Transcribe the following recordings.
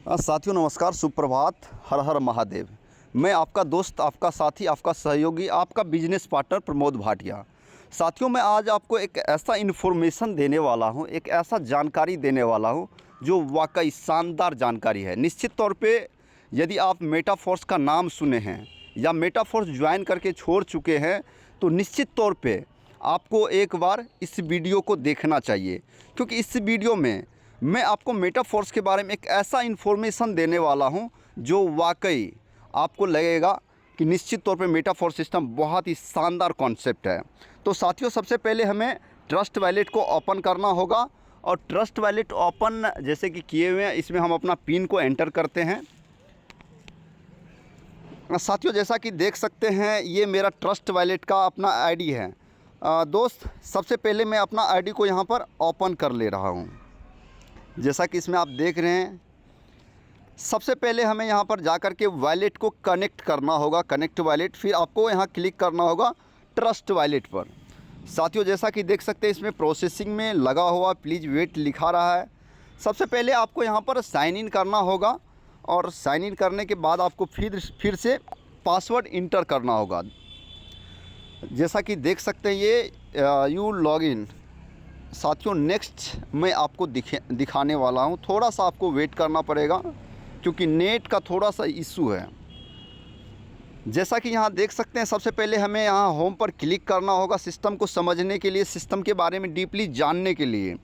साथियों नमस्कार, सुप्रभात, हर हर महादेव। मैं आपका दोस्त, आपका साथी, आपका सहयोगी, आपका बिजनेस पार्टनर प्रमोद भाटिया। साथियों मैं आज आपको एक ऐसा इन्फॉर्मेशन देने वाला हूं, एक ऐसा जानकारी देने वाला हूं जो वाकई शानदार जानकारी है। निश्चित तौर पे यदि आप मेटाफोर्स का नाम सुने हैं या मेटाफोर्स ज्वाइन करके छोड़ चुके हैं तो निश्चित तौर पे आपको एक बार इस वीडियो को देखना चाहिए, क्योंकि इस वीडियो में मैं आपको मेटाफोर्स के बारे में एक ऐसा इन्फॉर्मेशन देने वाला हूं जो वाकई आपको लगेगा कि निश्चित तौर पे मेटाफोर्स सिस्टम बहुत ही शानदार कॉन्सेप्ट है। तो साथियों सबसे पहले हमें ट्रस्ट वैलेट को ओपन करना होगा और ट्रस्ट वैलेट ओपन जैसे कि किए हुए हैं, इसमें हम अपना पिन को एंटर करते हैं। साथियों जैसा कि देख सकते हैं ये मेरा ट्रस्ट वैलेट का अपना आईडी है। दोस्त सबसे पहले मैं अपना आईडी को यहाँ पर ओपन कर ले रहा हूँ। जैसा कि इसमें आप देख रहे हैं, सबसे पहले हमें यहाँ पर जा कर के वैलेट को कनेक्ट करना होगा, कनेक्ट वैलेट। फिर आपको यहाँ क्लिक करना होगा ट्रस्ट वैलेट पर। साथियों जैसा कि देख सकते हैं इसमें प्रोसेसिंग में लगा हुआ, प्लीज़ वेट लिखा रहा है। सबसे पहले आपको यहाँ पर साइन इन करना होगा और साइन इन करने के बाद आपको फिर से पासवर्ड इंटर करना होगा। जैसा कि देख सकते हैं ये यू लॉगिन। साथियों नेक्स्ट मैं आपको दिखाने वाला हूं, थोड़ा सा आपको वेट करना पड़ेगा क्योंकि नेट का थोड़ा सा इशू है। जैसा कि यहां देख सकते हैं सबसे पहले हमें यहां होम पर क्लिक करना होगा सिस्टम को समझने के लिए, सिस्टम के बारे में डीपली जानने के लिए।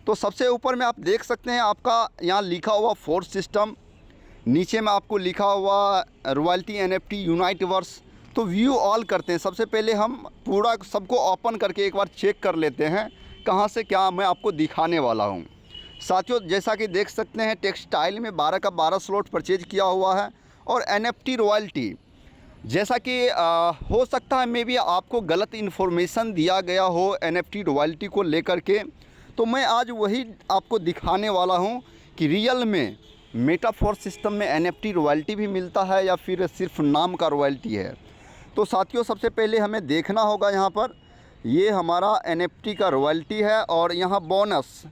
तो सबसे ऊपर में आप देख सकते हैं आपका यहाँ लिखा हुआ फोर्स सिस्टम, नीचे में आपको लिखा हुआ रॉयल्टी NFT यूनाइटवर्स। तो व्यू ऑल करते हैं। सबसे पहले हम पूरा सबको ओपन करके एक बार चेक कर लेते हैं कहाँ से क्या मैं आपको दिखाने वाला हूँ। साथियों जैसा कि देख सकते हैं टेक्सटाइल में 12 का 12 स्लॉट परचेज किया हुआ है और NFT रॉयल्टी। जैसा कि हो सकता है मे भी आपको गलत इन्फॉर्मेशन दिया गया हो NFT रॉयल्टी को लेकर के, तो मैं आज वही आपको दिखाने वाला हूँ कि रियल में मेटाफोर्स सिस्टम में NFT रॉयल्टी भी मिलता है या फिर सिर्फ नाम का रॉयल्टी है। तो साथियों सबसे पहले हमें देखना होगा यहाँ पर ये हमारा NFT का रॉयल्टी है और यहाँ बोनस।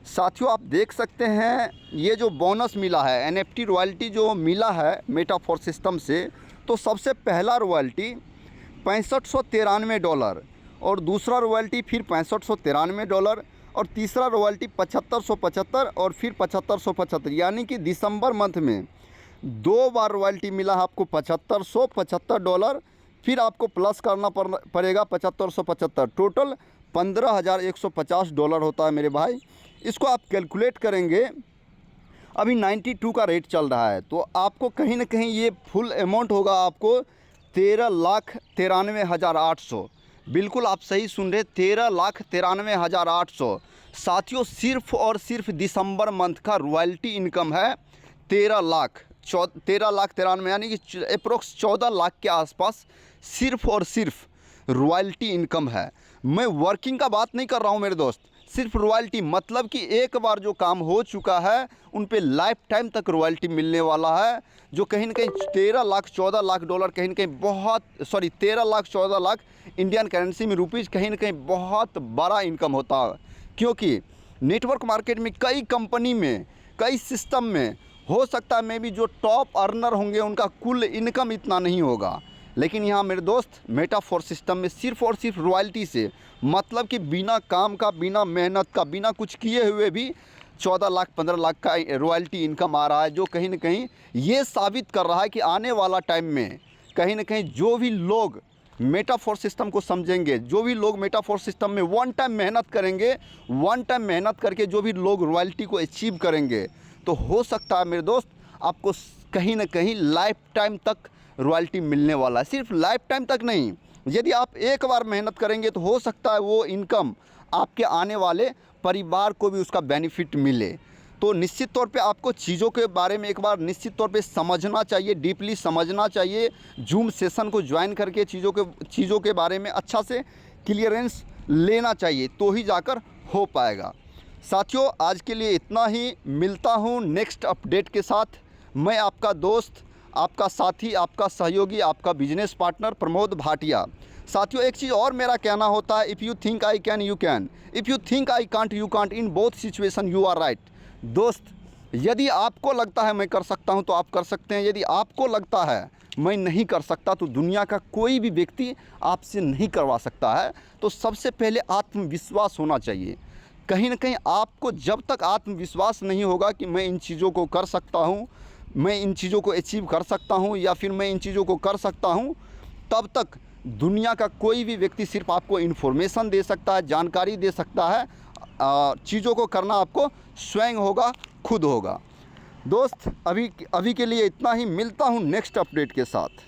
साथियों आप देख सकते हैं ये जो बोनस मिला है, NFT रॉयल्टी जो मिला है मेटाफोर्स सिस्टम से, तो सबसे पहला रॉयल्टी $6593 और दूसरा रॉयल्टी फिर $6593 और तीसरा रॉयल्टी 7575 और फिर 7575, यानी कि दिसंबर मंथ में 2 बार रॉयल्टी मिला है आपको $7575। फिर आपको प्लस करना पड़ेगा 7575, टोटल $15,150 होता है मेरे भाई। इसको आप कैलकुलेट करेंगे, अभी 92 का रेट चल रहा है, तो आपको कहीं ना कहीं ये फुल अमाउंट होगा आपको 13,93,800। बिल्कुल आप सही सुन रहे, 13,93,800। साथियों सिर्फ और सिर्फ दिसंबर मंथ का रॉयल्टी इनकम है 13,93,93, यानी कि अप्रोक्स 14 लाख के आसपास सिर्फ और सिर्फ रॉयल्टी इनकम है। मैं वर्किंग का बात नहीं कर रहा हूं मेरे दोस्त, सिर्फ रॉयल्टी, मतलब कि एक बार जो काम हो चुका है उन पे लाइफ टाइम तक रॉयल्टी मिलने वाला है, जो कहीं ना कहीं 13 लाख 14 लाख डॉलर, कहीं ना कहीं बहुत 13 लाख 14 लाख इंडियन करेंसी में रुपीज़, कहीं ना कहीं बहुत बड़ा इनकम होता है। क्योंकि नेटवर्क मार्केट में कई कंपनी में, कई सिस्टम में हो सकता है मे भी जो टॉप अर्नर होंगे उनका कुल इनकम इतना नहीं होगा, लेकिन यहाँ मेरे दोस्त मेटाफोर्स सिस्टम में सिर्फ और सिर्फ रॉयल्टी से, मतलब कि बिना काम का, बिना मेहनत का, बिना कुछ किए हुए भी 14 लाख 15 लाख का रॉयल्टी इनकम आ रहा है, जो कहीं ना कहीं ये साबित कर रहा है कि आने वाला टाइम में कहीं ना कहीं जो भी लोग मेटाफोर्स सिस्टम को समझेंगे, जो भी लोग मेटाफोर्स सिस्टम में वन टाइम मेहनत करेंगे, वन टाइम मेहनत करके जो भी लोग रॉयल्टी को अचीव करेंगे, तो हो सकता है मेरे दोस्त आपको कहीं ना कहीं लाइफ टाइम तक रॉयल्टी मिलने वाला है। सिर्फ लाइफ टाइम तक नहीं, यदि आप एक बार मेहनत करेंगे तो हो सकता है वो इनकम आपके आने वाले परिवार को भी उसका बेनिफिट मिले। तो निश्चित तौर पे आपको चीज़ों के बारे में एक बार निश्चित तौर पे समझना चाहिए, डीपली समझना चाहिए। जूम सेशन को ज्वाइन करके चीज़ों के बारे में अच्छा से क्लियरेंस लेना चाहिए, तो ही जाकर हो पाएगा। साथियों आज के लिए इतना ही, मिलता हूँ नेक्स्ट अपडेट के साथ। मैं आपका दोस्त, आपका साथी, आपका सहयोगी, आपका बिजनेस पार्टनर प्रमोद भाटिया। साथियों एक चीज़ और मेरा कहना होता है, if you think I can you can, if you think I can't you can't, in both situation you are right. दोस्त यदि आपको लगता है मैं कर सकता हूं तो आप कर सकते हैं, यदि आपको लगता है मैं नहीं कर सकता तो दुनिया का कोई भी व्यक्ति आपसे नहीं करवा सकता है। तो सबसे पहले आत्मविश्वास होना चाहिए। कहीं ना कहीं आपको जब तक आत्मविश्वास नहीं होगा कि मैं इन चीज़ों को कर सकता हूँ, मैं इन चीज़ों को अचीव कर सकता हूँ या फिर मैं इन चीज़ों को कर सकता हूँ, तब तक दुनिया का कोई भी व्यक्ति सिर्फ आपको इन्फॉर्मेशन दे सकता है, जानकारी दे सकता है। चीज़ों को करना आपको स्वयं होगा, खुद होगा। दोस्त अभी के लिए इतना ही, मिलता हूँ नेक्स्ट अपडेट के साथ।